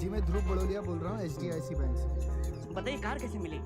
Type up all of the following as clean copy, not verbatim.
जी मैं ध्रुव बड़ोलिया बोल रहा हूँ HDIC बैंक से। बताइए कार कैसे मिली?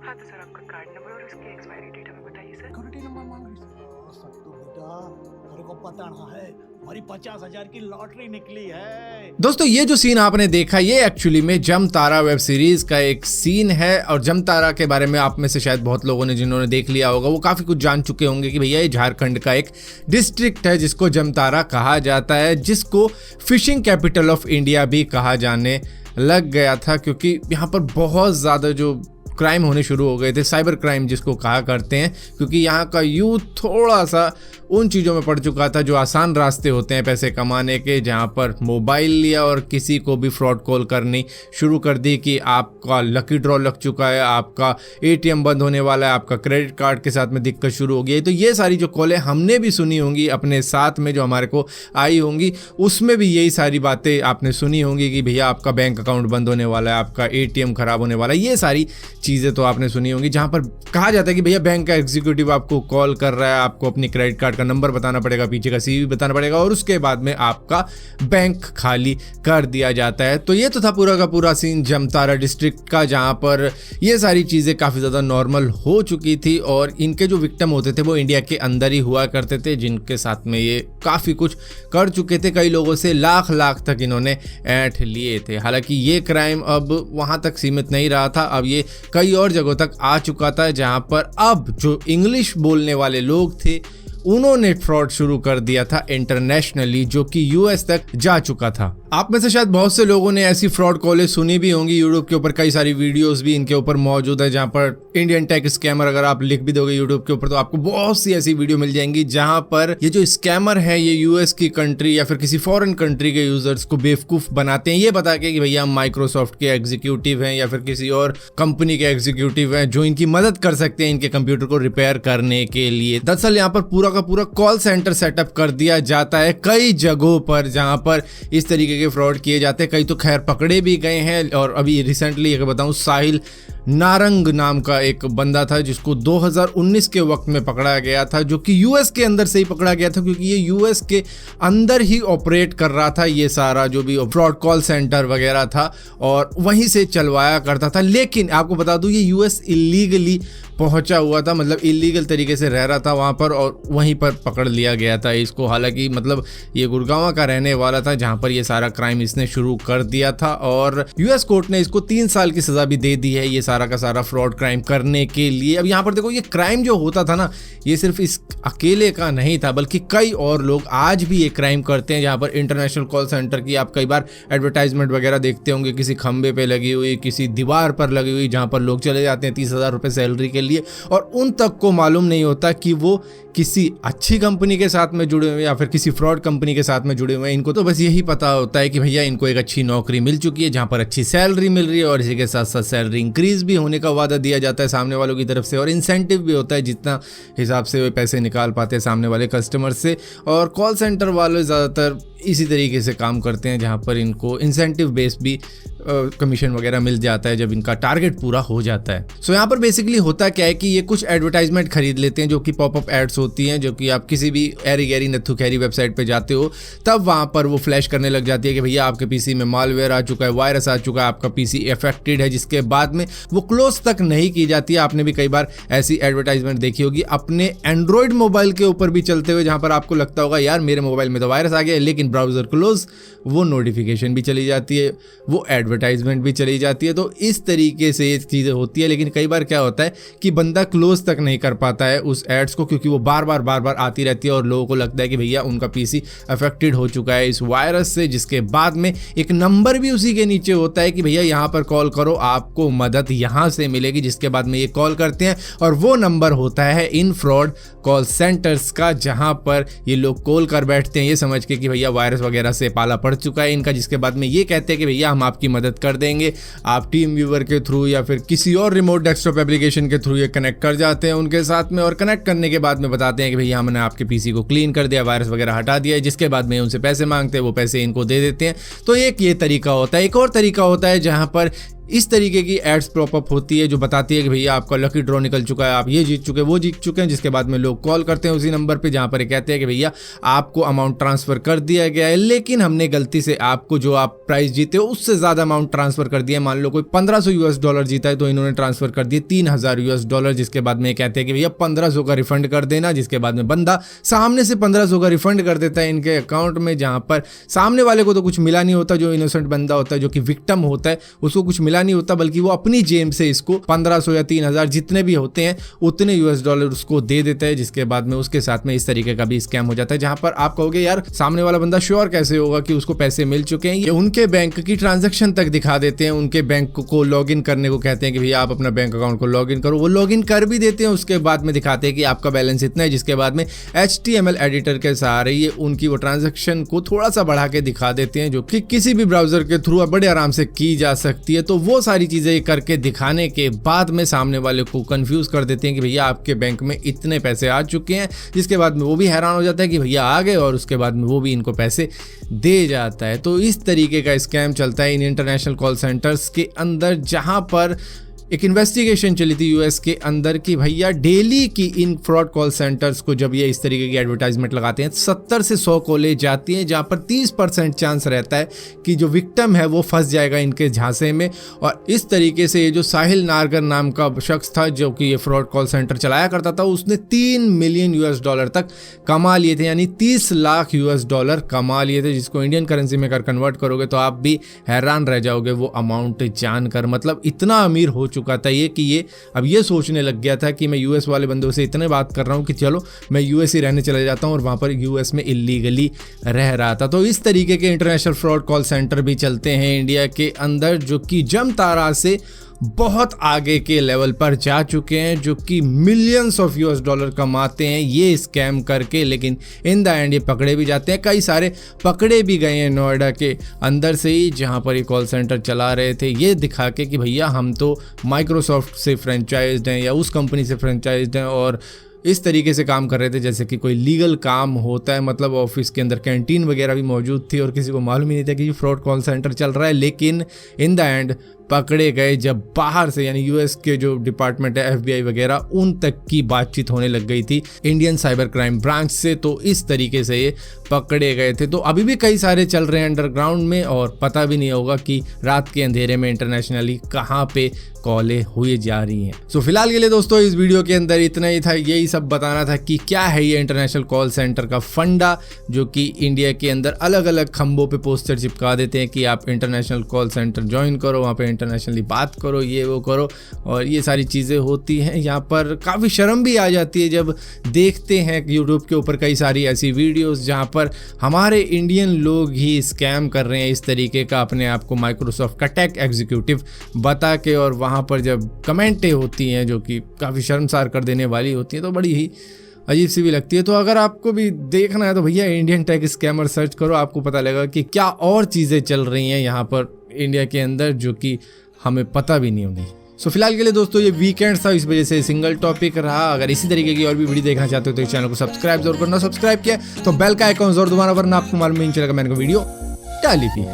हाँ तो सर आपका कार्ड नंबर और उसकी एक्सपायरी डेट हमें बताइए सर। सिक्योरिटी नंबर मांग रही है सत्तू बेटा, तेरे को पता ना है हमारी 50,000 की लॉटरी निकली है। दोस्तों ये जो सीन आपने देखा ये एक्चुअली में जमतारा वेब सीरीज का एक सीन है और जमतारा के बारे में आप में से शायद बहुत लोगों ने जिन्होंने देख लिया होगा वो काफ़ी कुछ जान चुके होंगे कि भैया ये झारखंड का एक डिस्ट्रिक्ट है जिसको जमतारा कहा जाता है, जिसको फिशिंग कैपिटल ऑफ इंडिया भी कहा जाने लग गया था क्योंकि यहाँ पर बहुत ज़्यादा जो क्राइम होने शुरू हो गए थे, साइबर क्राइम जिसको कहा करते हैं, क्योंकि यहाँ का यूथ थोड़ा सा उन चीज़ों में पड़ चुका था जो आसान रास्ते होते हैं पैसे कमाने के, जहाँ पर मोबाइल लिया और किसी को भी फ्रॉड कॉल करनी शुरू कर दी कि आपका लकी ड्रॉ लग चुका है, आपका ATM बंद होने वाला है, आपका क्रेडिट कार्ड के साथ में दिक्कत शुरू हो गई है। तो ये सारी जो कॉलें हमने भी सुनी होंगी अपने साथ में जो हमारे को आई होंगी, उसमें भी यही सारी बातें आपने सुनी होंगी कि भैया आपका बैंक अकाउंट बंद होने वाला है, आपका ATM ख़राब होने वाला है। ये सारी चीज़ें तो आपने सुनी होंगी जहाँ पर कहा जाता है कि भैया बैंक का एग्जीक्यूटिव आपको कॉल कर रहा है, आपको अपनी क्रेडिट कार्ड का नंबर बताना पड़ेगा, पीछे का CV बताना पड़ेगा और उसके बाद में आपका बैंक खाली कर दिया जाता है। तो ये तो था पूरा का पूरा सीन जमतारा डिस्ट्रिक्ट का, जहाँ पर ये सारी चीज़ें काफ़ी ज़्यादा नॉर्मल हो चुकी थी और इनके जो विक्टिम होते थे वो इंडिया के अंदर ही हुआ करते थे, जिनके साथ में ये काफ़ी कुछ कर चुके थे। कई लोगों से लाख लाख तक इन्होंने ऐंठ लिए थे। हालांकि ये क्राइम अब वहाँ तक सीमित नहीं रहा था, अब ये कई और जगहों तक आ चुका था, जहाँ पर अब जो इंग्लिश बोलने वाले लोग थे उन्होंने फ्रॉड शुरू कर दिया था इंटरनेशनली, जो कि US तक जा चुका था। आप में से शायद बहुत से लोगों ने ऐसी फ्रॉड कॉलें सुनी भी होंगी, यूट्यूब के ऊपर कई सारी वीडियोस भी इनके ऊपर मौजूद है, जहां पर इंडियन टेक स्कैमर अगर आप लिख भी दोगे यूट्यूब के ऊपर तो आपको बहुत सी ऐसी वीडियो मिल जाएंगी जहां पर ये जो स्कैमर है ये US की कंट्री या फिर किसी फॉरेन कंट्री के यूजर्स को बेवकूफ बनाते हैं, ये बता के कि भैया हम माइक्रोसॉफ्ट के एग्जीक्यूटिव हैं या फिर किसी और कंपनी के एग्जीक्यूटिव हैं जो इनकी मदद कर सकते हैं इनके कंप्यूटर को रिपेयर करने के लिए। दरअसल यहाँ पर पूरा का पूरा कॉल सेंटर सेटअप कर दिया जाता है कई जगहों पर जहां पर इस तरीके के फ्रॉड किए जाते हैं। कई तो खैर पकड़े भी गए हैं और अभी रिसेंटली अगर बताऊं साहिल नारंग नाम का एक बंदा था जिसको 2019 के वक्त में पकड़ा गया था, जो कि US के अंदर से ही पकड़ा गया था क्योंकि ये US के अंदर ही ऑपरेट कर रहा था ये सारा जो भी फ्रॉड कॉल सेंटर वगैरह था और वहीं से चलवाया करता था। लेकिन आपको बता दूं ये US इलीगली पहुंचा हुआ था, मतलब इलीगल तरीके से रह रहा था वहां पर और वहीं पर पकड़ लिया गया था इसको। हालांकि मतलब ये गुड़गांव का रहने वाला था जहां पर ये सारा क्राइम इसने शुरू कर दिया था और US कोर्ट ने इसको 3 साल की सजा भी दे दी है ये सारा का सारा फ्रॉड क्राइम करने के लिए। अब यहाँ पर देखो ये क्राइम जो होता था ना ये सिर्फ इस अकेले का नहीं था बल्कि कई और लोग आज भी ये क्राइम करते हैं, जहाँ पर इंटरनेशनल कॉल सेंटर की आप कई बार एडवर्टाइजमेंट वगैरह देखते होंगे किसी खंबे पे लगी हुई, किसी दीवार पर लगी हुई, जहाँ पर लोग चले जाते हैं 30,000 रुपये सैलरी के लिए और उन तक को मालूम नहीं होता कि वो किसी अच्छी कंपनी के साथ में जुड़े हुए या फिर किसी फ्रॉड कंपनी के साथ में जुड़े हुए हैं। इनको तो बस यही पता होता है कि भैया इनको एक अच्छी नौकरी मिल चुकी है जहाँ पर अच्छी सैलरी मिल रही है और इसी के साथ साथ सैलरी इंक्रीज भी होने का वादा दिया जाता है सामने वालों की तरफ से और इंसेंटिव भी होता है जितना हिसाब से वे पैसे निकाल पाते हैं सामने वाले कस्टमर से। और कॉल सेंटर वाले ज़्यादातर इसी तरीके से काम करते हैं जहाँ पर इनको इंसेंटिव बेस भी कमीशन वगैरह मिल जाता है जब इनका टारगेट पूरा हो जाता है। सो यहाँ पर बेसिकली होता क्या है कि ये कुछ एडवर्टाइजमेंट खरीद लेते हैं जो कि पॉपअप एड्स होती हैं, जो कि आप किसी भी एरी गैरी नथु खैरी वेबसाइट पे जाते हो तब वहाँ पर वो फ्लैश करने लग जाती है कि भैया आपके पीसी में मालवेयर आ चुका है, वायरस आ चुका है, आपका पीसी अफेक्टेड है, जिसके बाद में वो क्लोज तक नहीं की जाती है। आपने भी कई बार ऐसी एडवर्टाइजमेंट देखी होगी अपने एंड्रॉयड मोबाइल के ऊपर भी चलते हुए, जहाँ पर आपको लगता होगा यार मेरे मोबाइल में तो वायरस आ गया, लेकिन ब्राउजर क्लोज, वो नोटिफिकेशन भी चली जाती है, वो एडवर्टाइजमेंट भी चली जाती है। तो इस तरीके से ये चीज़ें होती है। लेकिन कई बार क्या होता है कि बंदा क्लोज तक नहीं कर पाता है उस एड्स को क्योंकि वो बार बार आती रहती है और लोगों को लगता है कि भैया उनका पीसी अफेक्टेड हो चुका है इस वायरस से, जिसके बाद में एक नंबर भी उसी के नीचे होता है कि भैया यहाँ पर कॉल करो आपको मदद यहाँ से मिलेगी, जिसके बाद में ये कॉल करते हैं और वो नंबर होता है इन फ्रॉड कॉल सेंटर्स का, जहाँ पर ये लोग कॉल कर बैठते हैं ये समझ के कि भैया वायरस वगैरह से पाला पड़ चुका है इनका, जिसके बाद में ये कहते हैं कि भैया हम आपकी मदद कर देंगे। आप टीम व्यूवर के थ्रू या फिर किसी और रिमोट डेस्कटॉप एप्लीकेशन के थ्रू ये कनेक्ट कर जाते हैं उनके साथ में और कनेक्ट करने के बाद में बताते हैं कि भैया हमने आपके पीसी को क्लीन कर दिया, वायरस वगैरह हटा दिया है, जिसके बाद में उनसे पैसे मांगते हैं, वो पैसे इनको दे देते हैं। तो एक ये तरीका होता है। एक और तरीका होता है जहाँ पर इस तरीके की एड्स पॉपअप होती है जो बताती है कि भैया आपका लकी ड्रॉ निकल चुका है, आप ये जीत चुके, वो जीत चुके हैं, जिसके बाद में लोग कॉल करते हैं उसी नंबर पे जहां पर ये कहते हैं कि भैया आपको अमाउंट ट्रांसफर कर दिया गया है, लेकिन हमने गलती से आपको जो आप प्राइस जीते हो उससे ज्यादा अमाउंट ट्रांसफर कर दिया है। मान लो कोई $1500 जीता है तो इन्होंने ट्रांसफर कर दिए $3000, जिसके बाद में कहते हैं कि भैया 1500 का रिफंड कर देना, जिसके बाद में बंदा सामने से 1500 का रिफंड कर देता है इनके अकाउंट में, जहां पर सामने वाले को तो कुछ मिला नहीं होता, जो इनोसेंट बंदा होता है जो कि विक्टिम होता है उसको कुछ मिला नहीं होता, बल्कि वो अपनी जेब से इसको 1500 या 3000 जितने भी होते हैं उतने $US उसको दे देता है, जिसके बाद में उसके साथ में इस तरीके का भी स्कैम हो जाता है, जहां पर आप कहोगे यार सामने वाला बंदा श्योर कैसे होगा कि उसको पैसे मिल चुके हैं। ये उनके बैंक की ट्रांजैक्शन तक दिखा देते हैं, उनके बैंक को लॉगिन करने को कहते हैं कि भैया आप अपना बैंक अकाउंट को लॉगिन करो, वो लॉगिन कर भी देते हैं, उसके बाद में दिखाते हैं कि आपका बैलेंस इतना है, जिसके बाद में HTML एडिटर के सहारे ये उनकी वो ट्रांजैक्शन को थोड़ा सा बढ़ा के दिखा देते हैं, जो कि किसी भी ब्राउजर के थ्रू बड़े आराम से की जा सकती है। तो वो सारी चीजें करके दिखाने के बाद में सामने वाले को कंफ्यूज कर देते हैं कि भैया आपके बैंक में इतने पैसे आ चुके हैं, जिसके बाद में वो भी हैरान हो जाता है कि भैया आ गए, और उसके बाद में वो भी इनको पैसे दे जाता है। तो इस तरीके का स्कैम चलता है इन इंटरनेशनल कॉल सेंटर्स के अंदर, जहां पर एक इन्वेस्टिगेशन चली थी यूएस के अंदर कि भैया डेली की इन फ्रॉड कॉल सेंटर्स को जब ये इस तरीके की एडवर्टाइजमेंट लगाते हैं 70 से 100 कॉलें जाती हैं, जहां पर 30% चांस रहता है कि जो विक्टिम है वो फंस जाएगा इनके झांसे में। और इस तरीके से ये जो साहिल नारगर नाम का शख्स था जो कि ये फ्रॉड कॉल सेंटर चलाया करता था, उसने $3 मिलियन तक कमा लिए थे, यानी $30 लाख कमा लिए थे, जिसको इंडियन करेंसी में अगर कन्वर्ट करोगे तो आप भी हैरान रह जाओगे वो अमाउंट जानकर। मतलब इतना अमीर हो चुका था ये कि ये अब ये सोचने लग गया था कि मैं यूएस वाले बंदों से इतने बात कर रहा हूं कि चलो मैं यूएस ही रहने चले जाता हूं, और वहां पर यूएस में इलीगली रह रहा था। तो इस तरीके के इंटरनेशनल फ्रॉड कॉल सेंटर भी चलते हैं इंडिया के अंदर, जो कि जमतारा से बहुत आगे के लेवल पर जा चुके हैं, जो कि मिलियंस ऑफ $US कमाते हैं ये स्कैम करके, लेकिन इन द एंड ये पकड़े भी जाते हैं। कई सारे पकड़े भी गए हैं नोएडा के अंदर से ही, जहां पर ये कॉल सेंटर चला रहे थे ये दिखा के कि भैया हम तो माइक्रोसॉफ्ट से फ्रेंचाइज्ड हैं या उस कंपनी से फ्रेंचाइज्ड हैं, और इस तरीके से काम कर रहे थे जैसे कि कोई लीगल काम होता है। मतलब ऑफिस के अंदर कैंटीन वगैरह भी मौजूद थी और किसी को मालूम ही नहीं था कि ये फ्रॉड कॉल सेंटर चल रहा है, लेकिन इन द एंड पकड़े गए जब बाहर से, यानी यूएस के जो डिपार्टमेंट है FBI वगैरह, उन तक की बातचीत होने लग गई थी इंडियन साइबर क्राइम ब्रांच से। तो इस तरीके से ये पकड़े गए थे। तो अभी भी कई सारे चल रहे हैं अंडरग्राउंड में, और पता भी नहीं होगा कि रात के अंधेरे में इंटरनेशनली कहाँ पे कॉलें हुई जा रही हैं। सो फिलहाल के लिए दोस्तों इस वीडियो के अंदर इतना ही था, यही सब बताना था कि क्या है ये इंटरनेशनल कॉल सेंटर का फंडा, जो कि इंडिया के अंदर अलग अलग खंभों पे पोस्टर चिपका देते हैं कि आप इंटरनेशनल कॉल सेंटर ज्वाइन करो, वहाँ पे इंटरनेशनली बात करो, ये वो करो, और ये सारी चीज़ें होती हैं। यहाँ पर काफ़ी शर्म भी आ जाती है जब देखते हैं यूट्यूब के ऊपर कई सारी ऐसी वीडियोस जहाँ पर हमारे इंडियन लोग ही स्कैम कर रहे हैं इस तरीके का, अपने आप को माइक्रोसॉफ्ट का टेक एग्जीक्यूटिव बता के, और वहाँ पर जब कमेंटें होती हैं जो कि काफ़ी शर्मसार कर देने वाली होती हैं, तो बड़ी ही अजीब सी भी लगती है। तो अगर आपको भी देखना है तो भैया इंडियन टेक स्कैमर सर्च करो, आपको पता लगेगा कि क्या और चीज़ें चल रही हैं यहाँ पर इंडिया के अंदर जो कि हमें पता भी नहीं होगी। सो फिलहाल के लिए दोस्तों ये वीकेंड था, इस वजह से सिंगल टॉपिक रहा। अगर इसी तरीके की और भी वीडियो देखना चाहते हो तो इस चैनल को सब्सक्राइब जरूर करना, सब्सक्राइब किया तो बेल का आइकॉन जरूर दबाना, वरना आपको मालूम नहीं चलेगा मैंने को वीडियो डाली थी।